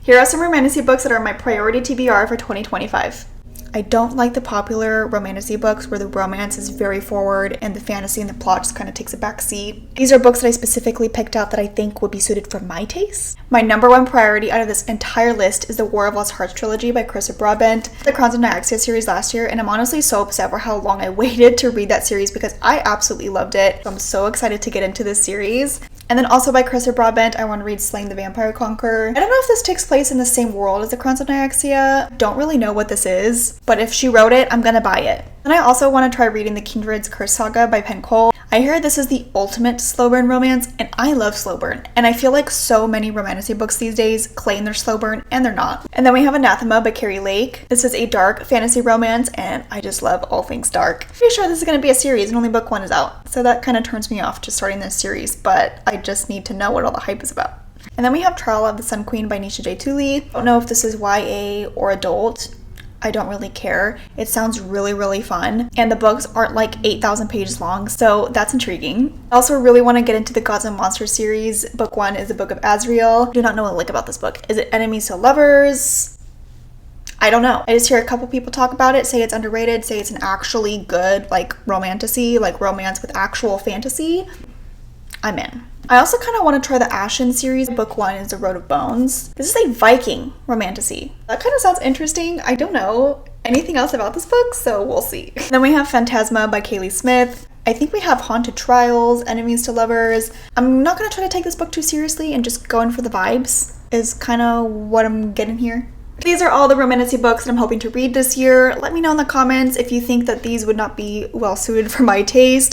Here are some romantasy books that are my priority TBR for 2025. I don't like the popular romantasy books where the romance is very forward and the fantasy and the plot just kind of takes a back seat. These are books that I specifically picked out that I think would be suited for my taste. My number one priority out of this entire list is the War of L Hearts Trilogy by Carissa Broadbent, the Crowns of Nyaxia series last year, and I'm honestly so upset for how long I waited to read that series because I absolutely loved it. So I'm so excited to get into this series. And then also by Carissa Broadbent, I want to read Slaying the Vampire Conqueror. I don't know if this takes place in the same world as the Crowns of Nyaxia. Don't really know what this is, but if she wrote it, I'm gonna buy it. And I also want to try reading the Kindreds Cur Saga by Pen Cole. I hear this is the ultimate slow burn romance, and I love slow burn. And I feel like so many romantasy books these days claim they're slow burn, and they're not. And then we have Anathema by Carrie Lake. This is a dark fantasy romance, and I just love all things dark. Pretty sure this is going to be a series, and only book 1 is out. So that kind of turns me off to starting this series, but I just need to know what all the hype is about. And then we have Trial of the Sun Queen by Nisha J. Tooley. I don't know if this is YA or adult. I don't really care. It sounds really, really fun. And the books aren't like 8,000 pages long, so that's intriguing. I also really want to get into the Gods and Monsters series. Book 1 is the Book of Azreal. I do not know a lick about this book. Is it enemies to lovers? I don't know. I just hear a couple people talk about it, say it's underrated, say it's an actually good like romantasy, like romance with actual fantasy. I'm in. I also kind of want to try the Ashen series. Book 1 is The Road of Bones. This is a Viking romantasy. That kind of sounds interesting. I don't know anything else about this book, so we'll see. Then we have Fantasma by Kaylee Smith. I think we have Haunted Trials, Enemies to Lovers. I'm not going to try to take this book too seriously and just go in for the vibes is kind of what I'm getting here. These are all the romantasy books that I'm hoping to read this year. Let me know in the comments if you think that these would not be well suited for my taste.